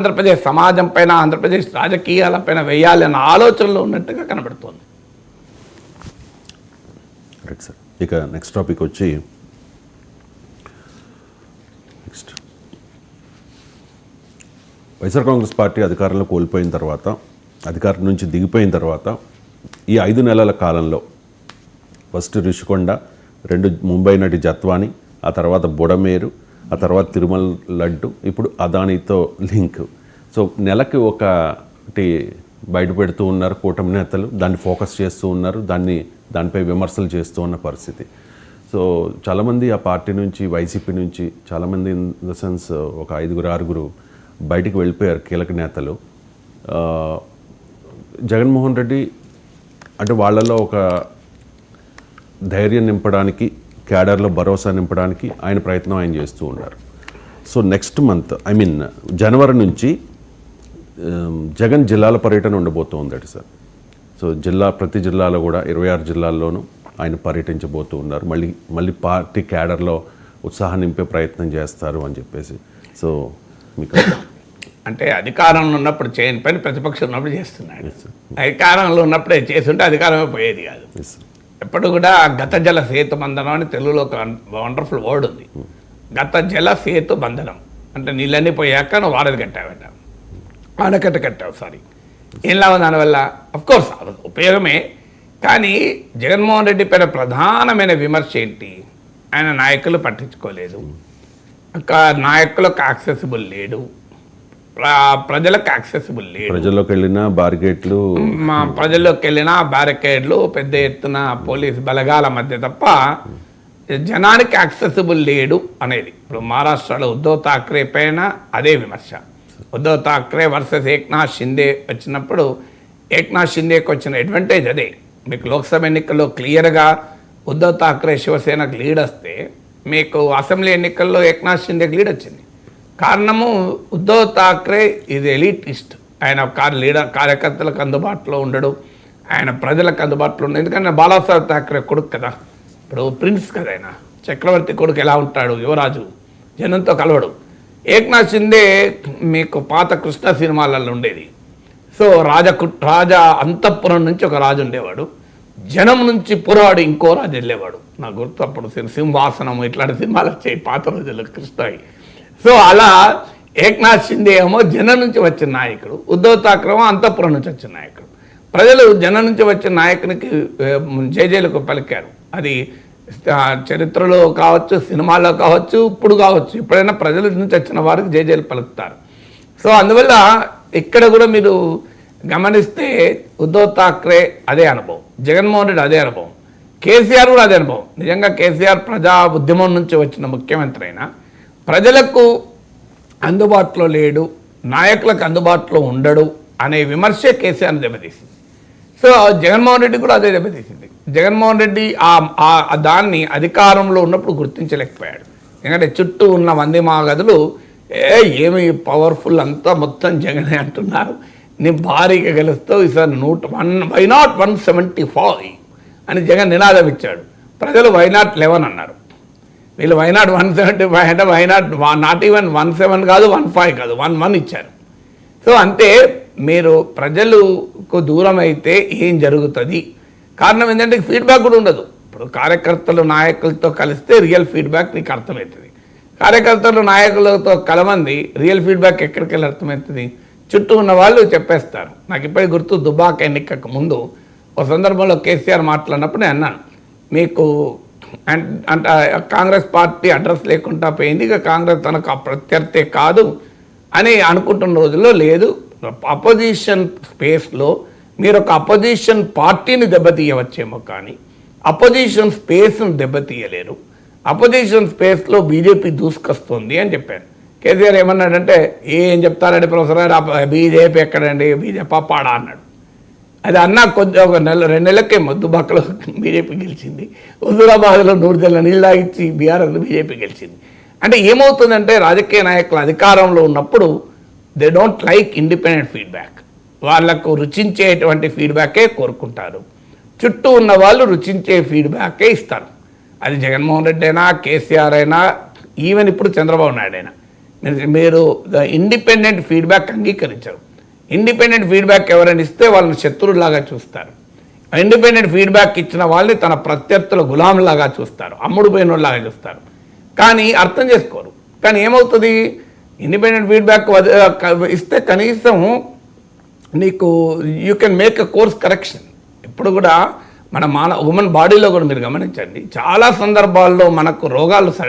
ఆంధ్రప్రదేశ్ సమాజం పైన ఆంధ్రప్రదేశ్ రాజకీయాలపైన వేయాలి అన్న ఆలోచనలో ఉన్నట్టుగా కనబడుతోంది. Right sir. ఇక నెక్స్ట్ టాపిక్ వచ్చి వైఎస్ఆర్ కాంగ్రెస్ పార్టీ అధికారంలో కోల్పోయిన తర్వాత, అధికారం నుంచి దిగిపోయిన తర్వాత ఈ 5 నెలల కాలంలో ఫస్ట్ రిషికొండ, 2 ముంబై నటి జత్వాని, ఆ తర్వాత బుడమేరు, ఆ తర్వాత తిరుమల లడ్డు, ఇప్పుడు అదానితో లింక్. సో నెలకి ఒకటి బయట పెడుతూ ఉన్నారు కూటమి నేతలు, దాన్ని ఫోకస్ చేస్తూ ఉన్నారు, దానిపై విమర్శలు చేస్తూ ఉన్న పరిస్థితి. సో చాలామంది ఆ పార్టీ నుంచి, వైసీపీ నుంచి చాలామంది ఇన్ ద సెన్స్ ఒక 5-6 బయటికి వెళ్ళిపోయారు కీలక నేతలు. జగన్మోహన్ రెడ్డి అంటే వాళ్ళలో ఒక ధైర్యం నింపడానికి, క్యాడర్లో భరోసా నింపడానికి ఆయన ప్రయత్నం ఆయన చేస్తూ ఉన్నారు. సో నెక్స్ట్ మంత్ జనవరి నుంచి జగన్ జిల్లాల పర్యటన ఉండబోతోందట సార్. సో ప్రతి జిల్లాలో కూడా 26 జిల్లాల్లోనూ ఆయన పర్యటించబోతూ ఉన్నారు. మళ్ళీ పార్టీ క్యాడర్లో ఉత్సాహం నింపే ప్రయత్నం చేస్తారు అని చెప్పేసి. సో మీకు అంటే అధికారంలో ఉన్నప్పుడు చేయని పని ప్రతిపక్షం ఉన్నప్పుడు చేస్తున్నాడు. అధికారంలో ఉన్నప్పుడే చేస్తుంటే అధికారమే పోయేది కాదు. ఎప్పుడు కూడా గత జల సేతు బంధనం అని తెలుగులో ఒక వండర్ఫుల్ వర్డ్ ఉంది. గత జల సేతు బంధనం అంటే నీళ్ళన్నీ పోయాక నువ్వు వారధి కట్టావట, ఆనకట్ట కట్టావు. ఏం లాభం దానివల్ల? అఫ్కోర్స్ ఉపయోగమే. కానీ జగన్మోహన్ రెడ్డి పైన ప్రధానమైన విమర్శ ఏంటి? ఆయన నాయకులు పట్టించుకోలేదు, నాయకులకు యాక్సెసిబుల్ లేడు, ప్రజలకు యాక్సెసిబుల్ లేడు. ప్రజల్లోకి వెళ్ళిన బ్యారికేడ్లు పెద్ద ఎత్తున పోలీస్ బలగాల మధ్య తప్ప జనానికి యాక్సెసిబుల్ లేడు అనేది. ఇప్పుడు మహారాష్ట్రలో ఉద్ధవ్ ఠాక్రే పైన అదే విమర్శ. ఉద్ధవ్ ఠాక్రే వర్సెస్ ఏక్నాథ్ షిండే వచ్చినప్పుడు ఏక్నాథ్ షిండేకి వచ్చిన అడ్వాంటేజ్ అదే. మీకు లోక్సభ ఎన్నికల్లో క్లియర్గా ఉద్ధవ్ ఠాక్రే శివసేనకు లీడ్ వస్తే, మీకు అసెంబ్లీ ఎన్నికల్లో ఏక్నాథ్ షిండేకి లీడ్ వచ్చింది. కారణము ఉద్ధవ్ ఠాక్రే ఇది ఎలిటిస్ట్. ఆయన కార్యకర్తలకు అందుబాటులో ఉండడు, ఆయన ప్రజలకు అందుబాటులో ఉండడు. ఎందుకంటే బాలాసాహెబ్ ఠాక్రే కొడుకు కదా, ఇప్పుడు ప్రిన్స్ కదా, ఆయన చక్రవర్తి కొడుకు ఎలా ఉంటాడు, యువరాజు, జనంతో కలవడు. ఏక్నాథ్ షిండే మీకు పాత కృష్ణ సినిమాలలో ఉండేది. సో రాజా అంతఃపురం నుంచి ఒక రాజు ఉండేవాడు, జనం నుంచి పురాడు ఇంకో రాజు వెళ్ళేవాడు. నాకు గుర్తు అప్పుడు సింహాసనం ఇట్లాంటి సినిమాలు వచ్చాయి పాత రోజుల్లో కృష్ణవి. సో అలా ఏక్నాథ్ షిండే ఏమో జనం నుంచి వచ్చిన నాయకుడు, ఉద్ధవ్ ఠాక్రే ఏమో అంతఃపురం నుంచి వచ్చిన నాయకుడు. ప్రజలు జనం నుంచి వచ్చిన నాయకునికి జేజేలకు పలికారు. అది చరిత్రలో కావచ్చు, సినిమాలో కావచ్చు, ఇప్పుడు కావచ్చు, ఎప్పుడైనా ప్రజల నుంచి వచ్చిన వారికి జేజేలు పలుకుతారు. సో అందువల్ల ఇక్కడ కూడా మీరు గమనిస్తే ఉద్ధవ్ ఠాక్రే అదే అనుభవం, జగన్మోహన్ రెడ్డి అదే అనుభవం, కేసీఆర్ కూడా అదే అనుభవం. నిజంగా కేసీఆర్ ప్రజా ఉద్యమం నుంచి వచ్చిన ముఖ్యమంత్రి అయినా ప్రజలకు అందుబాటులో లేడు, నాయకులకు అందుబాటులో ఉండడు అనే విమర్శే కేసీఆర్ని దెబ్బతీసింది. సో జగన్మోహన్ రెడ్డి కూడా అదే దెబ్బతీసింది. జగన్మోహన్ రెడ్డి దాన్ని అధికారంలో ఉన్నప్పుడు గుర్తించలేకపోయాడు. ఎందుకంటే చుట్టూ ఉన్న మంది మాగదులు ఏమి పవర్ఫుల్ అంతా మొత్తం జగనే అంటున్నారు, నీ భారీగా గెలుస్తావు ఈసారి 101 వైనాట్ 175 అని జగన్ నినాదం ఇచ్చాడు. ప్రజలు వైనాట్ 11 అన్నారు. వీళ్ళు వైనాట్ 175 అంటే వైనాట్ నాట్ ఈవెన్ 17 కాదు, 15 కాదు, 11 ఇచ్చారు. సో అంటే మీరు ప్రజలకు దూరం అయితే ఏం జరుగుతుంది? కారణం ఏంటంటే ఫీడ్బ్యాక్ కూడా ఉండదు. ఇప్పుడు కార్యకర్తలు నాయకులతో కలిస్తే రియల్ ఫీడ్బ్యాక్ నీకు అర్థమవుతుంది. కార్యకర్తలు నాయకులతో కలమంది రియల్ ఫీడ్బ్యాక్ ఎక్కడికి వెళ్ళి అర్థమవుతుంది? చుట్టూ ఉన్న వాళ్ళు చెప్పేస్తారు. నాకు ఇప్పటికి గుర్తు, దుబాక ఎన్నికకు ముందు ఒక సందర్భంలో కేసీఆర్ మాట్లాడినప్పుడు నేను అన్నాను, మీకు అంటే కాంగ్రెస్ పార్టీ అడ్రస్ లేకుండా పోయింది, ఇక కాంగ్రెస్ తనకు ప్రత్యర్థి కాదు అని అనుకుంటున్న రోజుల్లో లేదు. అపోజిషన్ స్పేస్లో మీరు ఒక అపోజిషన్ పార్టీని దెబ్బతీయవచ్చేమో కానీ అపోజిషన్ స్పేస్ను దెబ్బతీయలేరు. అపోజిషన్ స్పేస్లో బీజేపీ దూసుకొస్తుంది అని చెప్పాను. కేసీఆర్ ఏమన్నాడంటే, ఏం చెప్తారండి ప్రొఫెసర్ గారు, బీజేపీ ఎక్కడండి, బీజేపీ పాడా అన్నాడు. అది అన్నా కొద్దిగా ఒక 2 నెలలకే దుబాకలో బీజేపీ గెలిచింది, హుజూరాబాద్లో 100 జల్ల నీళ్ళు తాగిచ్చి బీఆర్ఎస్ బీజేపీ గెలిచింది. అంటే ఏమవుతుందంటే రాజకీయ నాయకులు అధికారంలో ఉన్నప్పుడు they don't like independent feedback. వాళ్లకు రుచించేటువంటి ఫీడ్బ్యాకే కోరుకుంటారు, చుట్టూ ఉన్న వాళ్ళు రుచించే ఫీడ్బ్యాకే ఇస్తారు. అది జగన్మోహన్ రెడ్డి అయినా, కేసీఆర్ అయినా, ఈవెన్ ఇప్పుడు చంద్రబాబు నాయుడు అయినా. మీరు ఇండిపెండెంట్ ఫీడ్బ్యాక్ అంగీకరించరు. ఇండిపెండెంట్ ఫీడ్బ్యాక్ ఎవరైనా ఇస్తే వాళ్ళని శత్రువులాగా చూస్తారు. ఇండిపెండెంట్ ఫీడ్బ్యాక్ ఇచ్చిన వాళ్ళని తన ప్రత్యర్థుల గులాంలాగా చూస్తారు, అమ్ముడు పోయినలాగా చూస్తారు. కానీ అర్థం చేసుకోరు. కానీ ఏమవుతుంది, ఇండిపెండెంట్ ఫీడ్బ్యాక్ ఇస్తే కనీసం నీకు you can make a course correction. ఇప్పుడు కూడా మన ఉమెన్ బాడీలో కూడా మీరు గమనించండి, చాలా సందర్భాల్లో మనకు రోగాలు సడన్